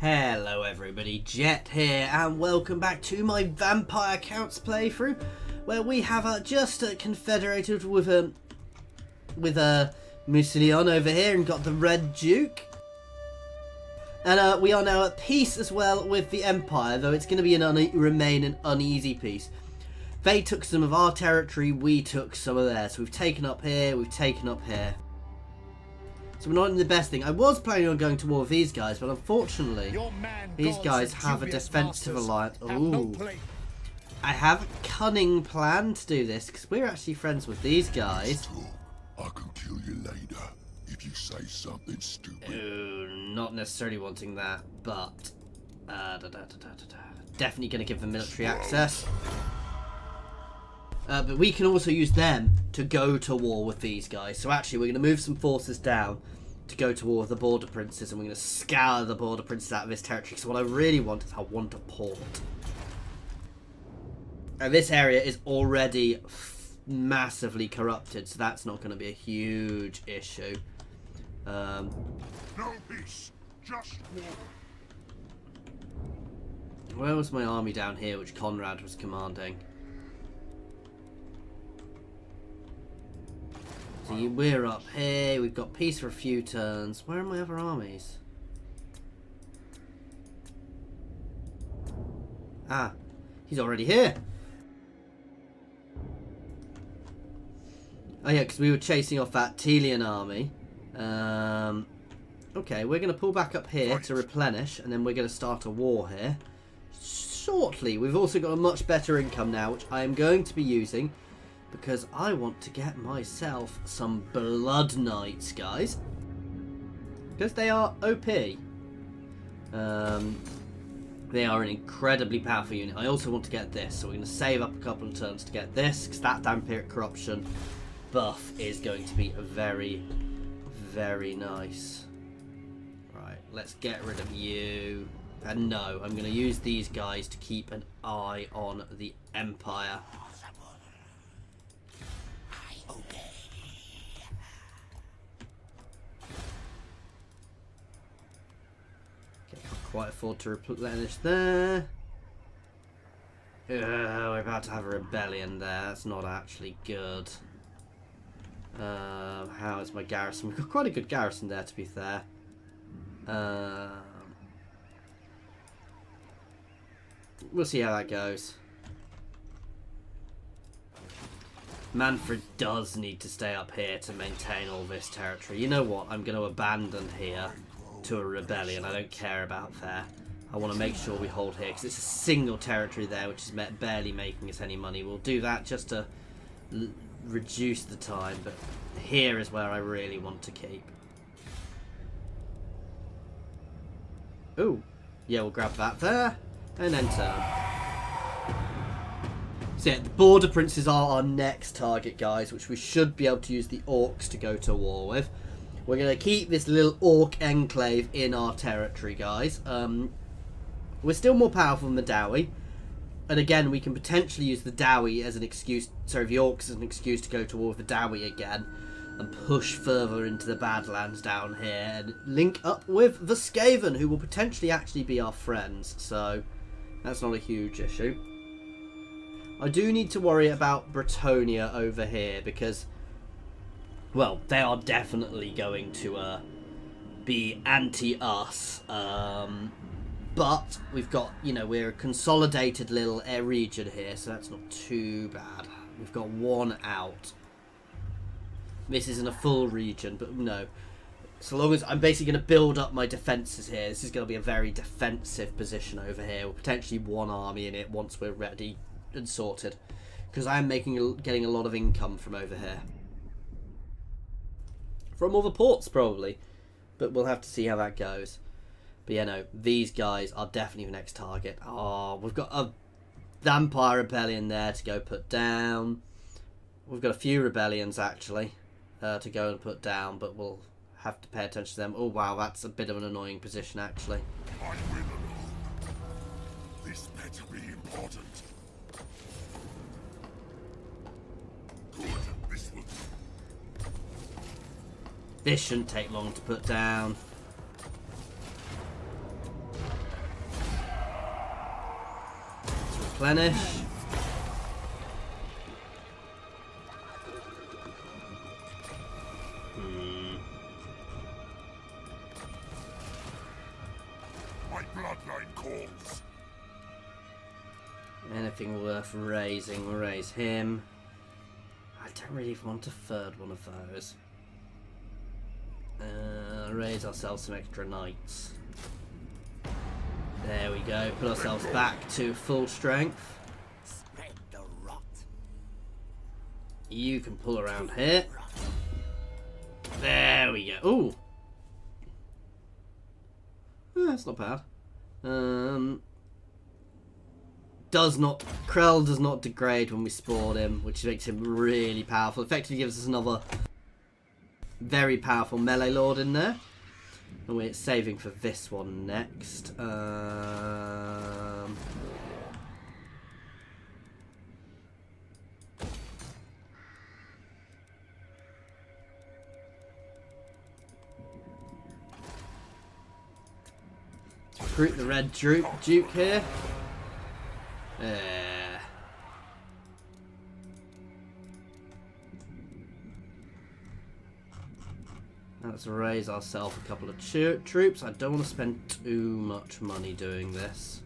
Hello everybody, Jet here, and welcome back to my Vampire Counts playthrough, where we have just confederated with Musilion over here and got the Red Duke. And we are now at peace as well with the Empire, though it's going to be remain an uneasy peace. They took some of our territory, we took some of theirs. So we've taken up here, we've taken up here. So we're not in the best thing. I was planning on going to war with these guys, but unfortunately, these guys have a defensive alliance. Ooh. I have a cunning plan to do this, because we're actually friends with these guys. I can kill you later if you say something stupid. Ooh, not necessarily wanting that, but definitely going to give them military access. But we can also use them to go to war with these guys. So actually, we're going to move some forces down to go to war with the Border Princes, and we're going to scour the Border Princes out of this territory. So what I really want is I want a port. And this area is already massively corrupted, so that's not going to be a huge issue. No peace, just war. Where was my army down here, which Conrad was commanding? So we're up here, we've got peace for a few turns. Where are my other armies? Ah, he's already here. Oh yeah, because we were chasing off that Telian army. Okay, we're going to pull back up here to replenish, and then we're going to start a war here shortly. We've also got a much better income now, which I am going to be using, because I want to get myself some Blood Knights, guys. Because they are OP. They are an incredibly powerful unit. I also want to get this, so we're going to save up a couple of turns to get this, because that Vampiric Corruption buff is going to be very, very nice. Right, let's get rid of you. And no, I'm going to use these guys to keep an eye on the Empire. Quite afford to replenish there. We're about to have a rebellion there. That's not actually good. How is my garrison? We've got quite a good garrison there, to be fair. We'll see how that goes. Manfred does need to stay up here to maintain all this territory. You know what? I'm going to abandon here to a rebellion. I don't care about there. I want to make sure we hold here, because it's a single territory there, which is barely making us any money. We'll do that just to reduce the time, but here is where I really want to keep. Ooh, yeah, we'll grab that there, and then turn. So yeah, the Border Princes are our next target, guys, which we should be able to use the Orcs to go to war with. We're going to keep this little Orc enclave in our territory, guys. We're still more powerful than the Dowie. And again, we can potentially use the Dowie as an excuse, sorry, the Orcs as an excuse to go to war with the Dowie again. And push further into the Badlands down here. And link up with the Skaven, who will potentially actually be our friends. So, that's not a huge issue. I do need to worry about Bretonia over here, because, well, they are definitely going to be anti-us. But we've got, you know, we're a consolidated little region here, so that's not too bad. We've got one out. This isn't a full region, but no. So long as I'm basically going to build up my defences here, this is going to be a very defensive position over here. With potentially one army in it once we're ready and sorted. Because I am getting a lot of income from over here. From all the ports, probably. But we'll have to see how that goes. But yeah, no, these guys are definitely the next target. Oh, we've got a Vampire Rebellion there to go put down. We've got a few rebellions, actually, to go and put down. But we'll have to pay attention to them. Oh, wow, that's a bit of an annoying position, actually. I will alone. This better be important. Good, this will... This shouldn't take long to put down. replenish. My bloodline calls. Anything worth raising, we'll raise him. I don't really want a third one of those. Raise ourselves some extra knights. There we go. Put ourselves back to full strength. Spread the rot. You can pull around here. There we go. Ooh. That's not bad. Krell does not degrade when we spawn him, which makes him really powerful. Effectively gives us another very powerful melee lord in there. And we're saving for this one next. Recruit the red Duke here. Let's raise ourselves a couple of troops. I don't want to spend too much money doing this.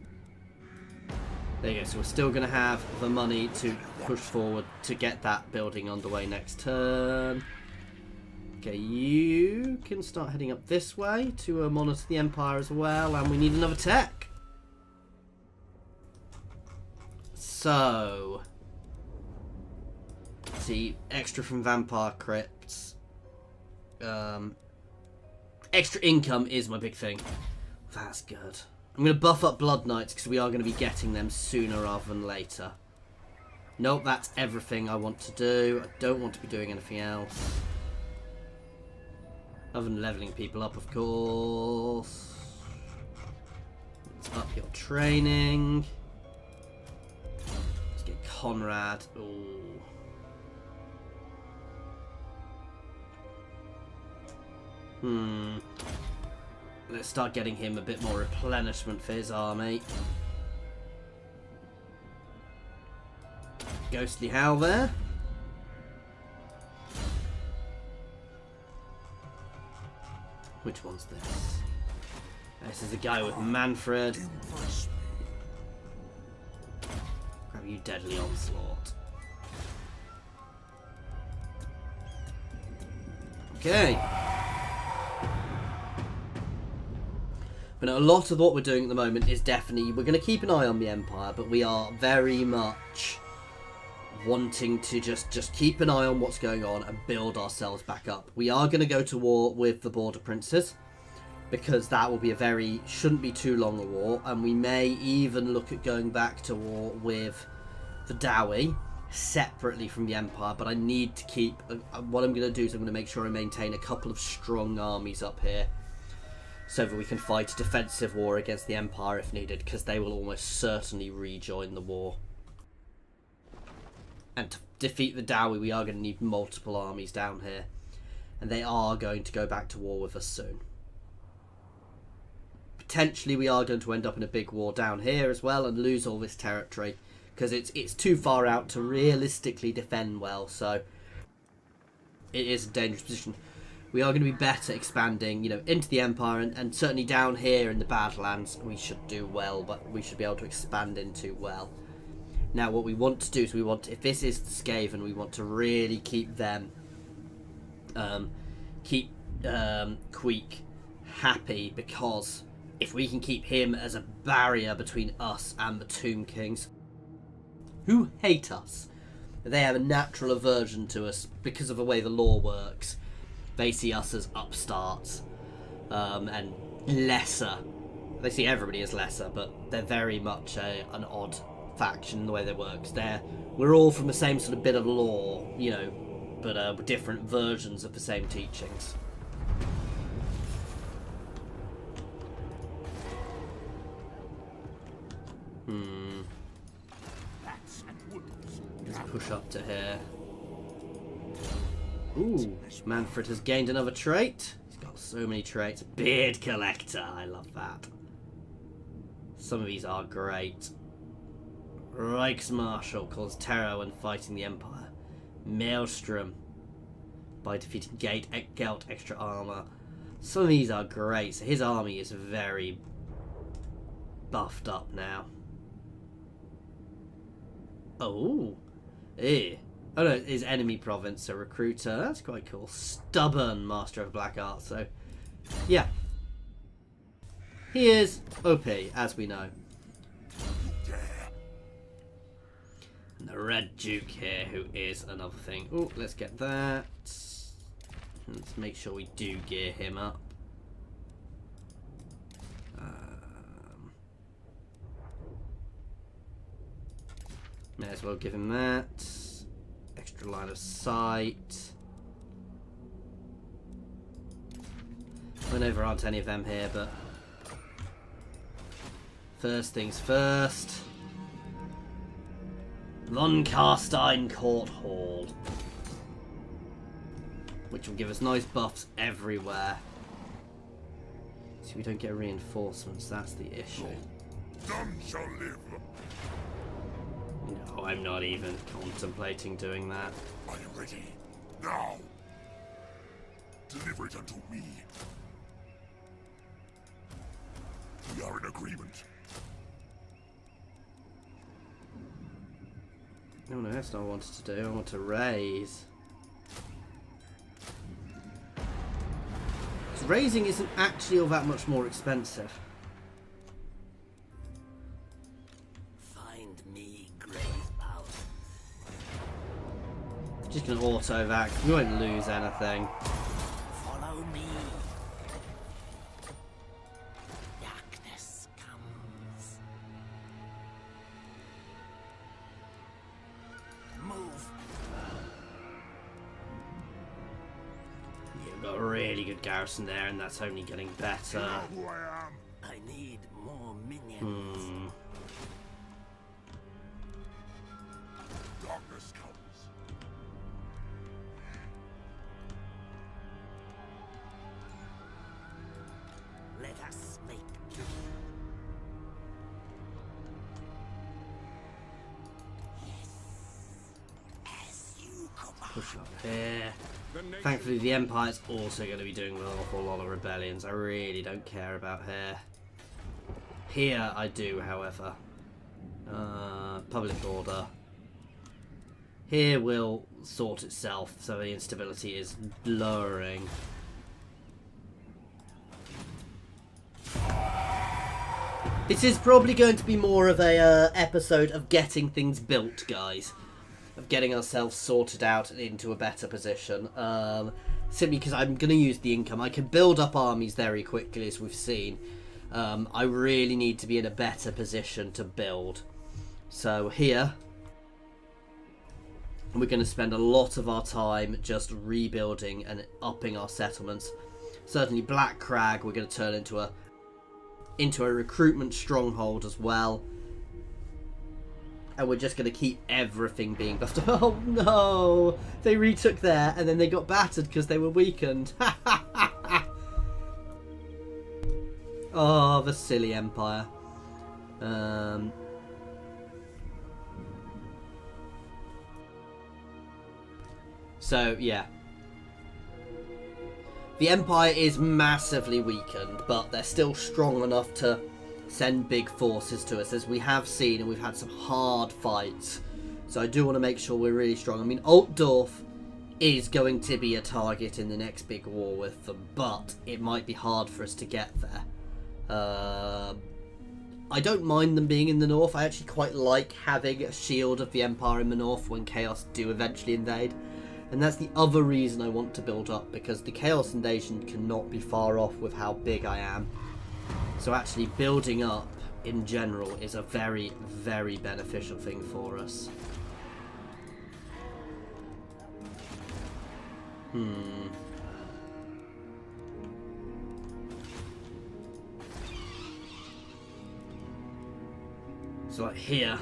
There you go. So we're still going to have the money to push forward to get that building underway next turn. Okay, you can start heading up this way to monitor the Empire as well, and we need another tech. So, let's see, extra from vampire crypts. Extra income is my big thing. That's good. I'm going to buff up Blood Knights because we are going to be getting them sooner rather than later. Nope, that's everything I want to do. I don't want to be doing anything else. Other than leveling people up, of course. Let's up your training. Let's get Conrad. Ooh. Let's start getting him a bit more replenishment for his army. Ghostly Howl there. Which one's this? This is the guy with Manfred. Grab you, Deadly Onslaught. Okay. But a lot of what we're doing at the moment is definitely, we're going to keep an eye on the Empire, but we are very much wanting to just keep an eye on what's going on and build ourselves back up. We are going to go to war with the Border Princes, because that will be shouldn't be too long a war, and we may even look at going back to war with the Dowie separately from the Empire, but I need to keep, what I'm going to do is I'm going to make sure I maintain a couple of strong armies up here, so that we can fight a defensive war against the Empire if needed, because they will almost certainly rejoin the war. And to defeat the Dowie, we are going to need multiple armies down here. And they are going to go back to war with us soon. Potentially we are going to end up in a big war down here as well and lose all this territory, because it's too far out to realistically defend well, so it is a dangerous position. We are going to be better expanding, into the Empire, and certainly down here in the Badlands we should do well, but we should be able to expand into well. Now what we want to do is if this is the Skaven, we want to really keep them, Queek happy, because if we can keep him as a barrier between us and the Tomb Kings, who hate us, they have a natural aversion to us because of the way the law works. They see us as upstarts, and lesser. They see everybody as lesser, but they're very much an odd faction in the way they work. We're all from the same sort of bit of law, but with different versions of the same teachings. Let's push up to here. Ooh, Manfred has gained another trait. He's got so many traits. Beard Collector, I love that. Some of these are great. Reichsmarschall causes terror when fighting the Empire. Maelstrom by defeating Gelt extra armor. Some of these are great. So his army is very buffed up now. Oh. Eh. Oh no, his enemy province, so recruiter. That's quite cool. Stubborn master of black arts. So, yeah. He is OP, as we know. And the Red Duke here, who is another thing. Oh, let's get that. Let's make sure we do gear him up. May as well give him that. Extra line of sight. I know there aren't any of them here, but first things first. Von Carstein Court Hall, which will give us nice buffs everywhere. So we don't get reinforcements, that's the issue. None shall live. No, I'm not even contemplating doing that. Are you ready? Now! Deliver it unto me. We are in agreement. Oh no, that's not what I wanted to do. I want to raise. Because raising isn't actually all that much more expensive. Find me grave power. Just going to auto that. We won't lose anything. Follow me. Darkness comes. Move. You've got a really good garrison there, and that's only getting better. You know who I am. I need more minions. Darkness comes. Let us make do. Yes. As you command. Push up here. Thankfully, the Empire's also going to be doing an awful lot of rebellions. I really don't care about here. Here, I do, however. Public order. Here will sort itself, so the instability is blurring. This is probably going to be more of a episode of getting things built, guys. Of getting ourselves sorted out and into a better position. Simply because I'm going to use the income. I can build up armies very quickly, as we've seen. I really need to be in a better position to build. So here, we're going to spend a lot of our time just rebuilding and upping our settlements. Certainly Black Crag we're going to turn into a recruitment stronghold as well. And we're just going to keep everything being buffed. Oh no! They retook there and then they got battered because they were weakened. Oh, the silly Empire. So, yeah. The Empire is massively weakened, but they're still strong enough to send big forces to us, as we have seen, and we've had some hard fights. So I do want to make sure we're really strong. I mean, Altdorf is going to be a target in the next big war with them, but it might be hard for us to get there. I don't mind them being in the north. I actually quite like having a shield of the Empire in the north when Chaos do eventually invade. And that's the other reason I want to build up, because the Chaos invasion cannot be far off with how big I am. So actually building up in general is a very, very beneficial thing for us. So like here,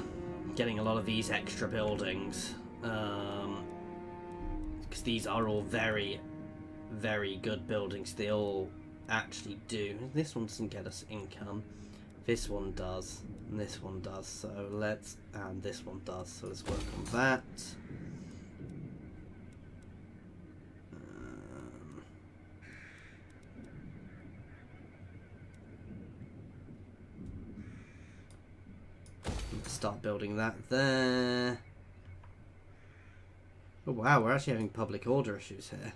getting a lot of these extra buildings, because these are all very, very good buildings. They all actually do. This one doesn't get us income. This one does, and this one does. So let's, and this one does. So let's work on that. Start building that there. Oh wow, we're actually having public order issues here.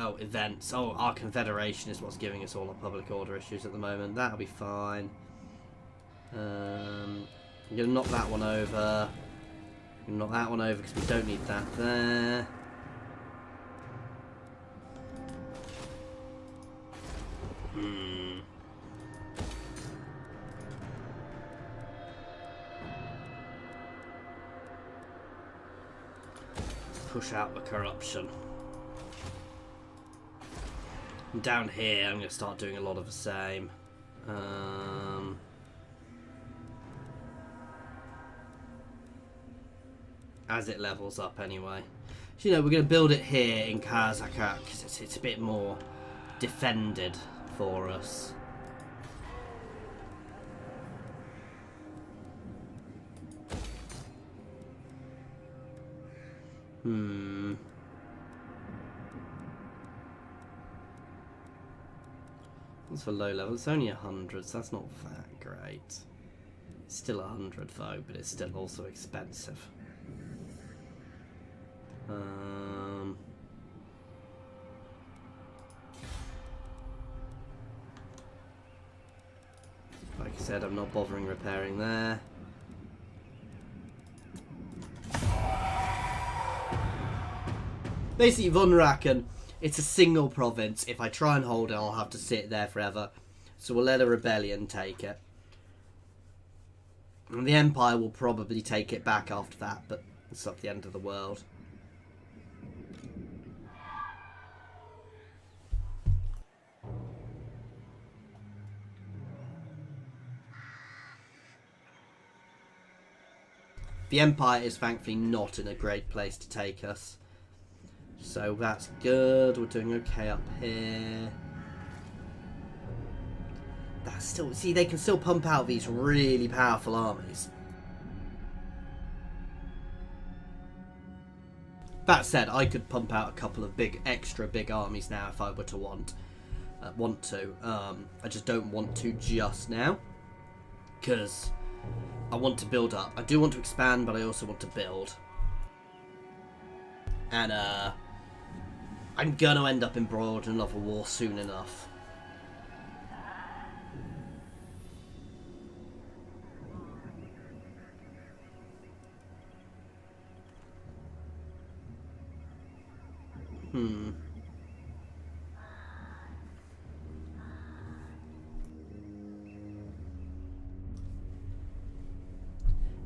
Oh, events. Oh, our confederation is what's giving us all our public order issues at the moment. That'll be fine. I'm gonna knock that one over. I'm gonna knock that one over because we don't need that there. Push out the corruption. And down here, I'm going to start doing a lot of the same. As it levels up, anyway. So, you know, we're going to build it here in Kazakhstan because it's a bit more defended for us. That's for low level. It's only 100, so that's not that great. It's still 100 though, but it's still also expensive. Like I said, I'm not bothering repairing there. Basically, Vunraken, it's a single province. If I try and hold it, I'll have to sit there forever. So we'll let a rebellion take it. And the Empire will probably take it back after that, but it's not the end of the world. The Empire is thankfully not in a great place to take us. So that's good. We're doing okay up here. That's still... See, they can still pump out these really powerful armies. That said, I could pump out a couple of extra big armies now if I were to want to. I just don't want to just now. Because I want to build up. I do want to expand, but I also want to build. And, I'm gonna end up embroiled in another war soon enough.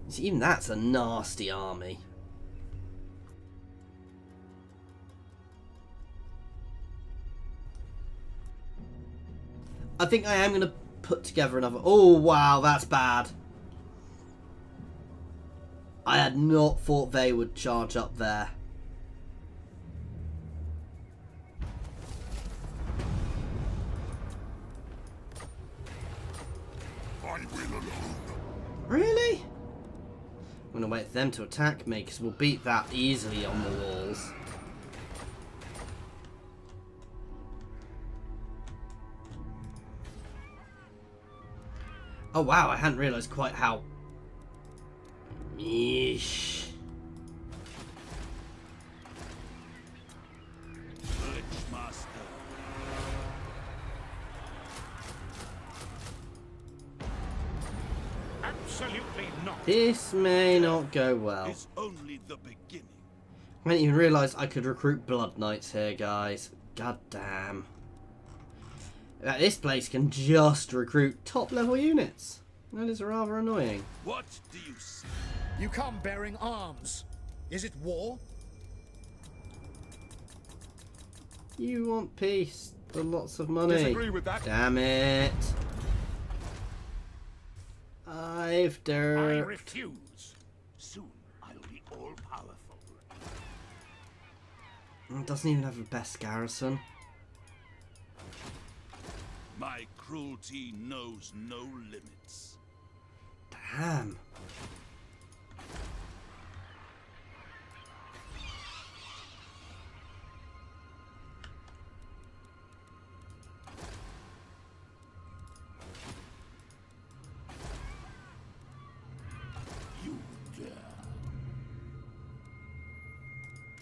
See, even that's a nasty army. I think I am going to put together another... Oh, wow, that's bad. I had not thought they would charge up there. I will alone. Really? I'm going to wait for them to attack me because we'll beat that easily on the walls. Oh wow, I hadn't realised quite how... Yeesh. Absolutely not. This may not go well. It's only the beginning. I didn't even realise I could recruit Blood Knights here, guys. God damn. This place can just recruit top level units. That is rather annoying. What do you say? You come bearing arms. Is it war? You want peace for lots of money. Disagree with that. Damn it. I've I dirt. refuse. Soon I'll be all powerful. It doesn't even have the best garrison. My cruelty knows no limits. Damn. You dare.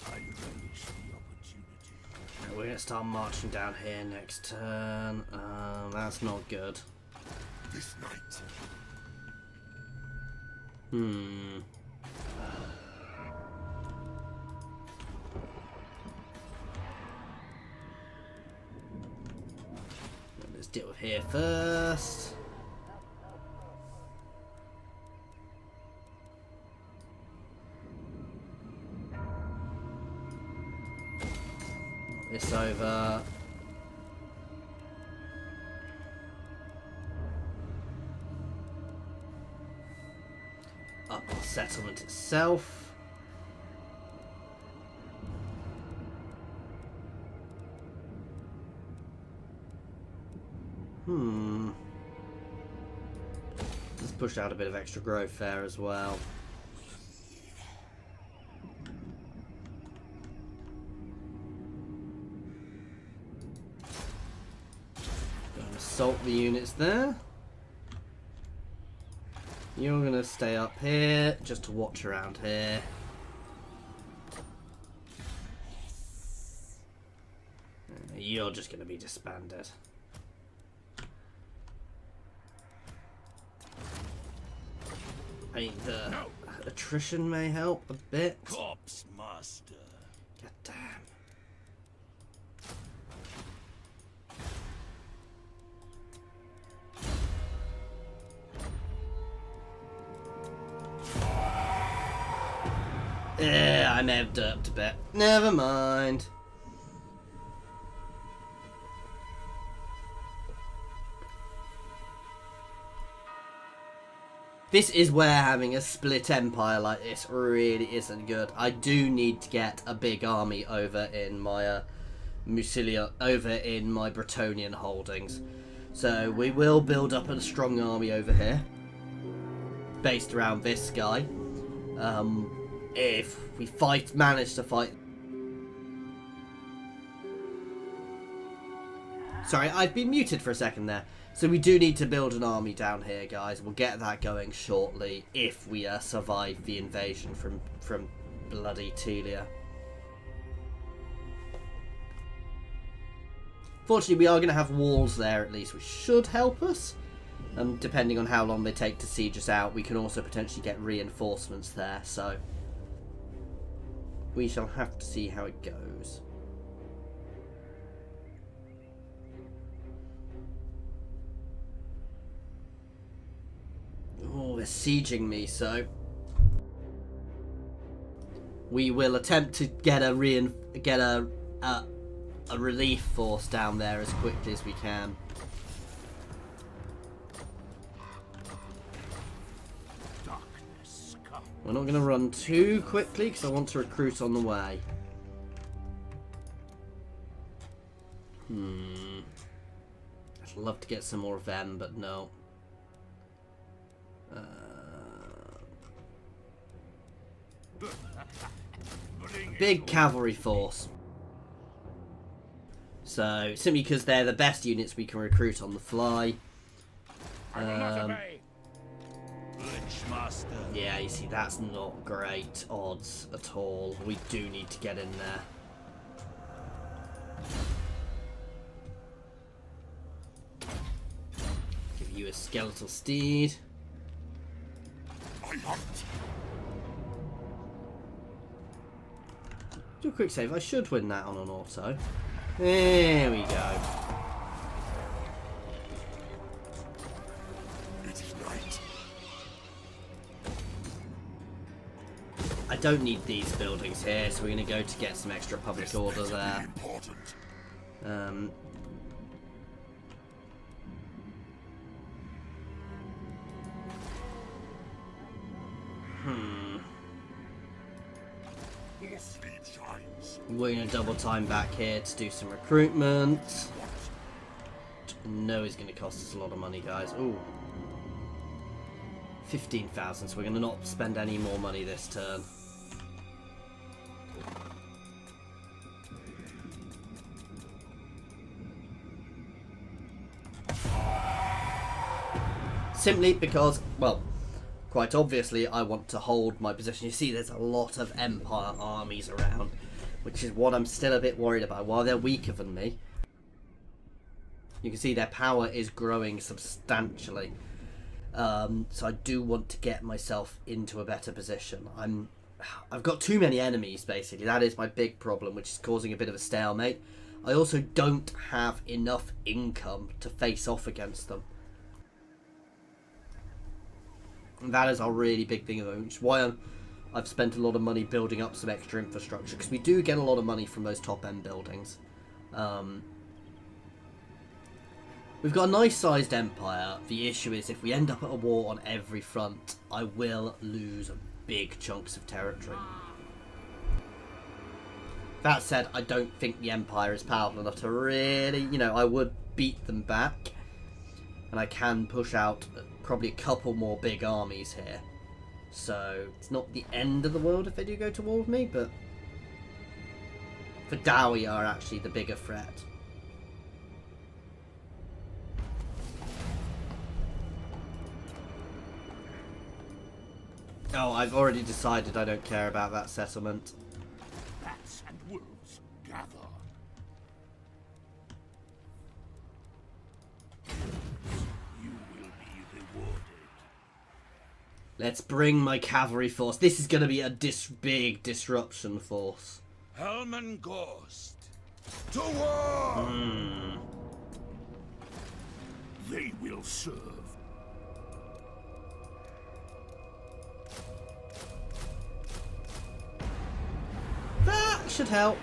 I relish the opportunity. We're gonna start marching down here next turn. That's not good. This night, Let's deal with here first. This over. Up our settlement itself. Let's push out a bit of extra growth there as well. Gonna assault the units there. You're gonna stay up here just to watch around here. You're just gonna be disbanded. I mean, the attrition may help a bit. Corpse master. God damn. Yeah, I may have derped a bit. Never mind. This is where having a split empire like this really isn't good. I do need to get a big army over in my Musilia, over in my Bretonnian holdings. So we will build up a strong army over here, based around this guy. If we manage to fight. Sorry, I've been muted for a second there. So we do need to build an army down here, guys. We'll get that going shortly if we survive the invasion from bloody Telia. Fortunately, we are going to have walls there at least, which should help us. Depending on how long they take to siege us out, we can also potentially get reinforcements there. So we shall have to see how it goes. Oh, they're sieging me, so we will attempt to get a relief force down there as quickly as we can. Darkness come. We're not going to run too quickly because I want to recruit on the way. I'd love to get some more of them, but no. Big cavalry force. So, simply because they're the best units we can recruit on the fly. I will not obey. Lynchmaster. Yeah, you see, that's not great odds at all. We do need to get in there. Give you a skeletal steed. I hunt. Do a quick save. I should win that on an auto. There we go. It is night. I don't need these buildings here, so we're going to go to get some extra public order there. Important. Sleep shines. We're going to double time back here to do some recruitment. I know is going to cost us a lot of money, guys. Ooh. 15,000, so we're going to not spend any more money this turn. Simply because, well, quite obviously, I want to hold my position. You see, there's a lot of Empire armies around, which is what I'm still a bit worried about. While they're weaker than me, you can see their power is growing substantially. So I do want to get myself into a better position. I've got too many enemies, basically. That is my big problem, which is causing a bit of a stalemate. I also don't have enough income to face off against them. And that is a really big thing, which is why I've spent a lot of money building up some extra infrastructure, because we do get a lot of money from those top-end buildings. We've got a nice-sized empire. The issue is, if we end up at a war on every front, I will lose big chunks of territory. That said, I don't think the empire is powerful enough to really, I would beat them back. And I can push out probably a couple more big armies here. So, it's not the end of the world if they do go to war with me, but Vidawi are actually the bigger threat. Oh, I've already decided I don't care about that settlement. Bats and wolves gather. You will be rewarded. Let's bring my cavalry force. This is going to be a big disruption force. Helm and Ghost. To war! They will serve. That should help.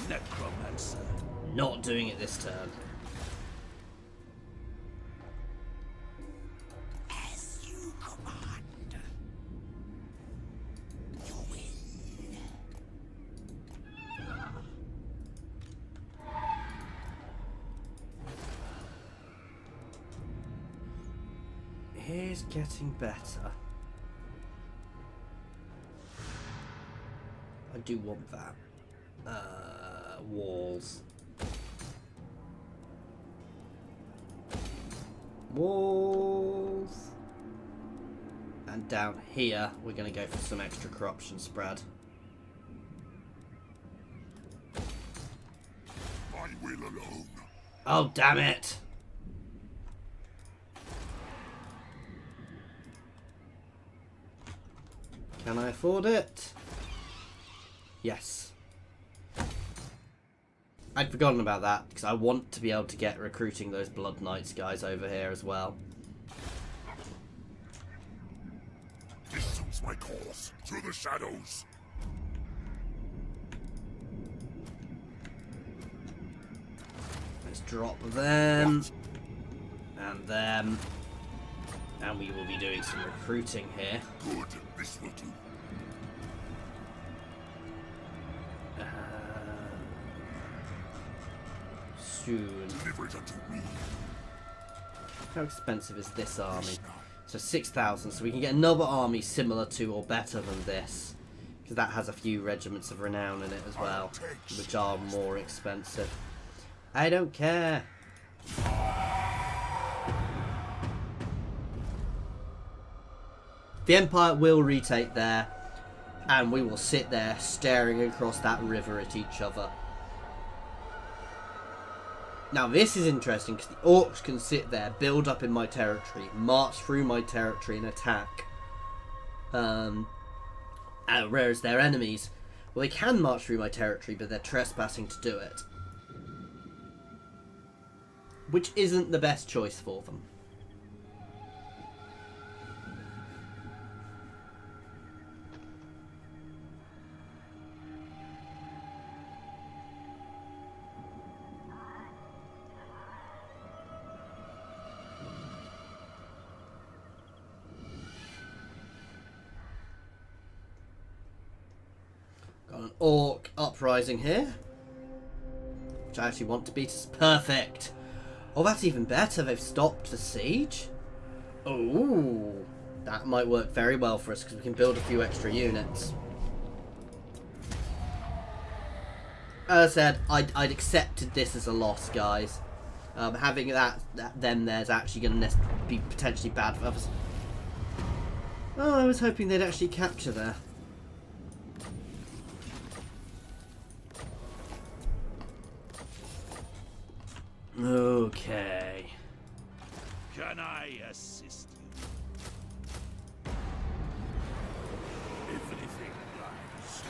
Necromancer. Not doing it this turn. As you command. You win. Here's getting better. I do want that. Walls. Walls. And down here, we're going to go for some extra corruption spread. I will alone. Oh, damn it. Can I afford it? Yes. I'd forgotten about that, because I want to be able to get recruiting those Blood Knights guys over here as well. This suits my cause. Through the shadows. Let's drop them. And them. And we will be doing some recruiting here. Good. This will do. Soon. Deliver it unto me. How expensive is this army? So 6,000, so we can get another army similar to or better than this. Because that has a few regiments of renown in it as well, which are more expensive. I don't care. The Empire will retake there, and we will sit there staring across that river at each other. Now this is interesting because the orcs can sit there, build up in my territory, march through my territory and attack. Whereas their enemies, well, they can march through my territory, but they're trespassing to do it. Which isn't the best choice for them. Got an orc uprising here, which I actually want to beat us. Perfect. Oh, that's even better. They've stopped the siege. Oh, that might work very well for us because we can build a few extra units. As I said, I'd accepted this as a loss, guys. Having them there's actually going to be potentially bad for others. Oh, I was hoping they'd actually capture there. Okay. Can I assist you? If anything lies,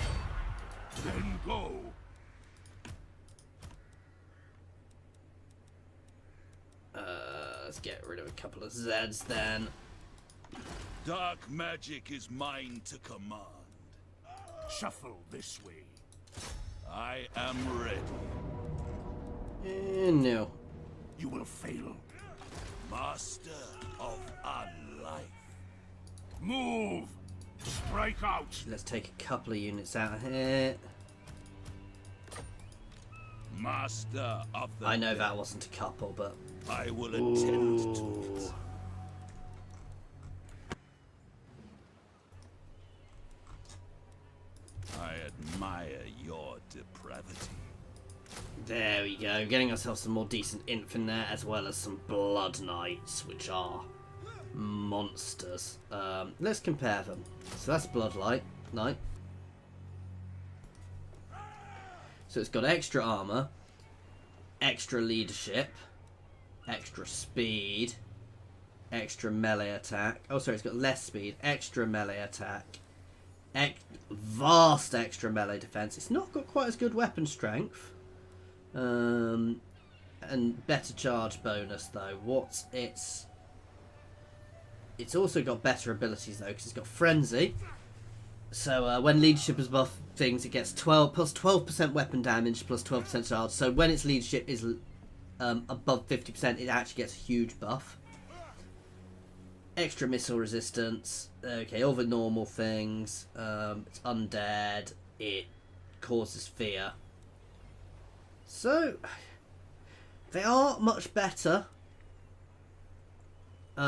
then go. Let's get rid of a couple of Zeds then. Dark magic is mine to command. Shuffle this way. I am ready. No. You will fail. Master of our life. Move! Strike out! Let's take a couple of units out of here. Master of the I know that wasn't a couple, but... I will attend to it. I admire your depravity. There we go. Getting ourselves some more decent inf in there, as well as some blood knights, which are monsters. Let's compare them. So that's blood knight. So it's got extra armor, extra leadership, extra speed, extra melee attack. Oh, sorry, it's got less speed, extra melee attack, vast extra melee defense. It's not got quite as good weapon strength. And better charge bonus though. What's its? It's also got better abilities though, because it's got frenzy. So when leadership is above things, it gets 12% weapon damage plus 12% charge. So when its leadership is above 50%, it actually gets a huge buff. Extra missile resistance. Okay, all the normal things. It's undead. It causes fear. So they are much better. But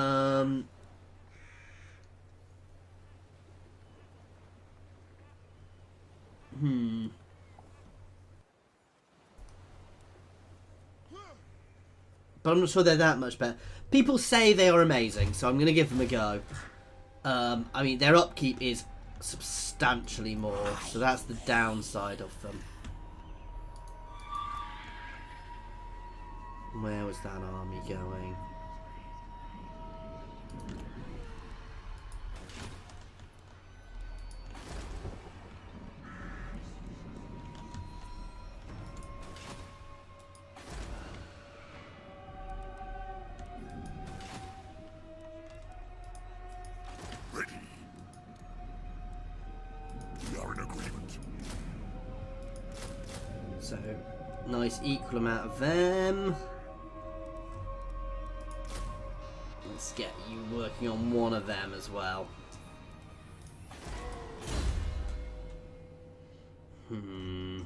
I'm not sure they're that much better. People say they are amazing, so I'm going to give them a go. I mean, their upkeep is substantially more, so that's the downside of them. Where was that army going? Ready. We are in agreement. So, nice equal amount of them. Let's get you working on one of them as well. And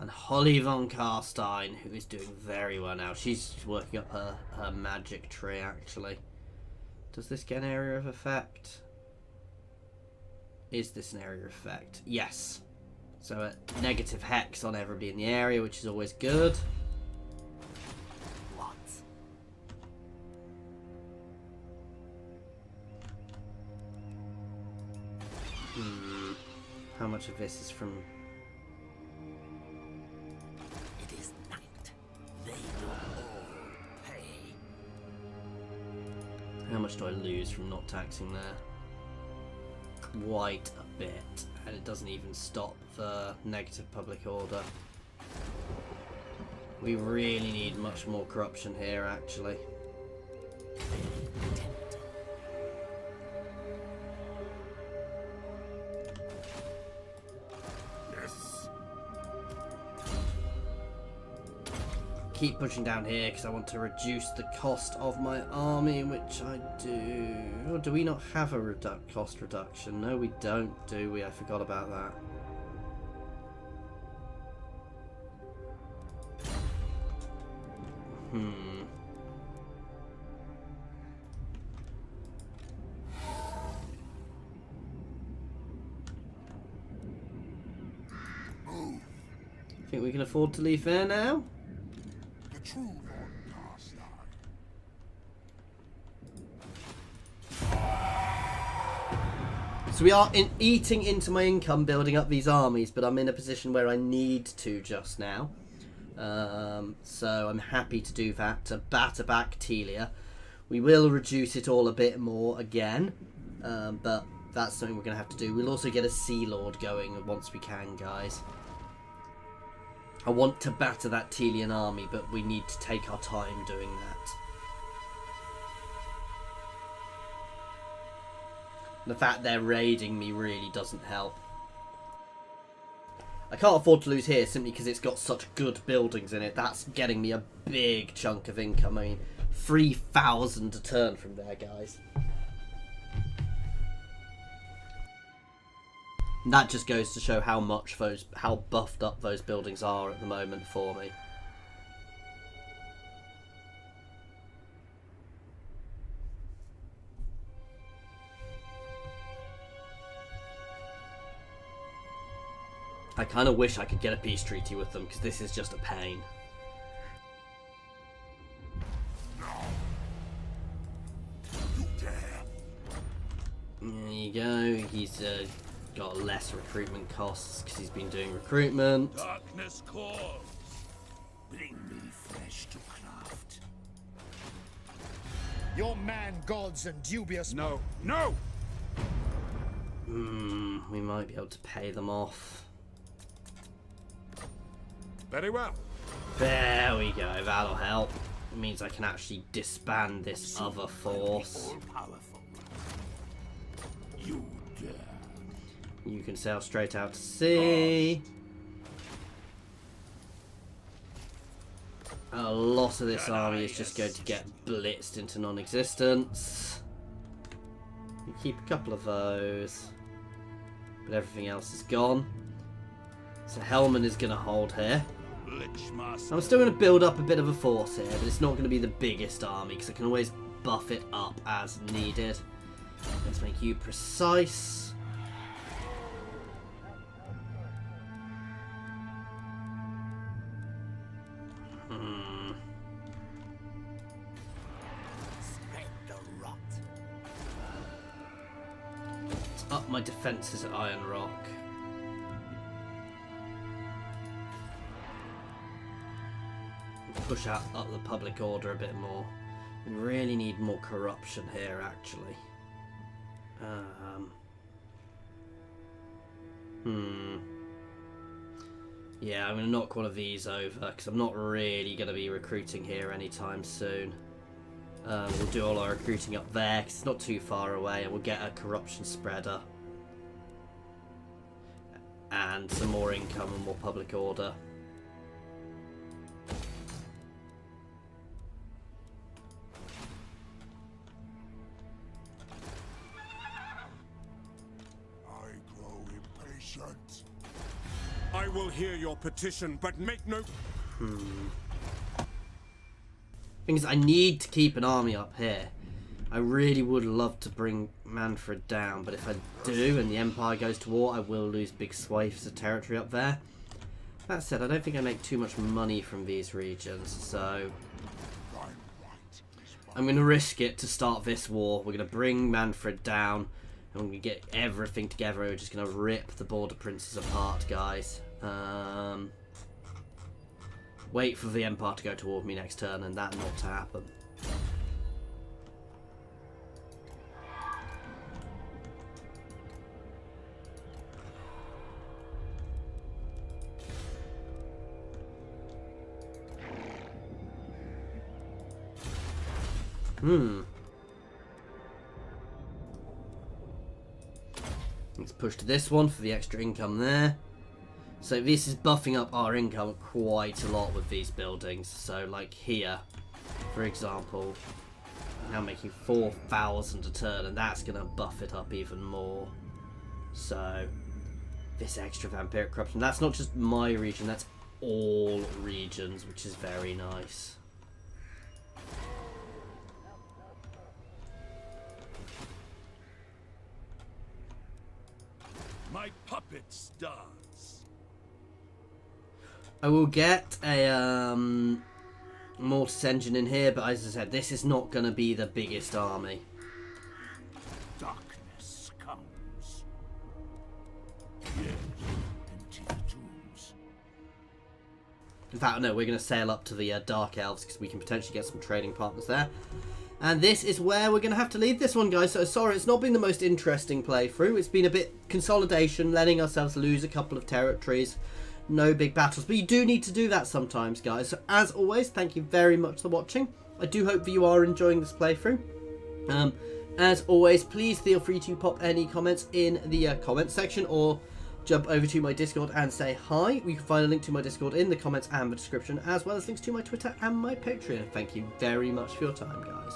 Holly von Carstein, who is doing very well now. She's working up her magic tree, actually. Does this get an area of effect? Is this an area of effect? Yes. So a negative hex on everybody in the area, which is always good. What? How much of this is from... It is night. They will all pay. How much do I lose from not taxing there? Quite a bit. And it doesn't even stop the negative public order. We really need much more corruption here, actually. Yes. Keep pushing down here because I want to reduce the cost of my army, which I do. Or do we not have a cost reduction? No, we don't, do we? I forgot about that. think we can afford to leave there now. The true Lord Garstar. So we are eating into my income building up these armies, but I'm in a position where I need to just now. So I'm happy to do that, to batter back Telia. We will reduce it all a bit more again, but that's something we're going to have to do. We'll also get a Sea Lord going once we can, guys. I want to batter that Telian army, but we need to take our time doing that. The fact they're raiding me really doesn't help. I can't afford to lose here simply because it's got such good buildings in it. That's getting me a big chunk of income. I mean, 3,000 a turn from there, guys. And that just goes to show how buffed up those buildings are at the moment for me. I kind of wish I could get a peace treaty with them, because this is just a pain. There you go. He's got less recruitment costs because he's been doing recruitment. Darkness calls. Bring me fresh to craft. Your man gods and dubious. No, no! We might be able to pay them off. Very well. There we go, that'll help. It means I can actually disband this other force. All-powerful. You dare. You can sail straight out to sea. A lot of this army is just going to get blitzed into non-existence. You keep a couple of those, but everything else is gone. So Hellman is going to hold here. I'm still going to build up a bit of a force here, but it's not going to be the biggest army because I can always buff it up as needed. Let's make you precise. Spread the rot. Let's up my defences at Iron Rock. Push out up the public order a bit more. We really need more corruption here, actually. Yeah, I'm going to knock one of these over because I'm not really going to be recruiting here anytime soon. We'll do all our recruiting up there because it's not too far away, and we'll get a corruption spreader. And some more income and more public order. I will hear your petition, but make no... Thing is, I need to keep an army up here. I really would love to bring Manfred down, but if I do and the Empire goes to war, I will lose big swathes of territory up there. That said, I don't think I make too much money from these regions, so I'm going to risk it to start this war. We're going to bring Manfred down, and we're going to get everything together. We're just going to rip the border princes apart, guys. Wait for the Empire to go to war with me next turn, and that not to happen. Let's push to this one for the extra income there. So this is buffing up our income quite a lot with these buildings. So like here, for example, now making 4,000 a turn, and that's going to buff it up even more. So this extra vampiric corruption, that's not just my region, that's all regions, which is very nice. My puppet starts. I will get a mortis engine in here, but as I said, this is not going to be the biggest army. Darkness comes. Yes, empty the tombs. In fact, no, we're going to sail up to the Dark Elves because we can potentially get some trading partners there. And this is where we're going to have to leave this one, guys. So sorry, it's not been the most interesting playthrough. It's been a bit consolidation, letting ourselves lose a couple of territories. No big battles, but you do need to do that sometimes, guys. So as always, thank you very much for watching. I do hope that you are enjoying this playthrough. As always, please feel free to pop any comments in the comments section or jump over to my Discord and say hi. You can find a link to my Discord in the comments and the description, as well as links to my Twitter and my Patreon. Thank you very much for your time, guys.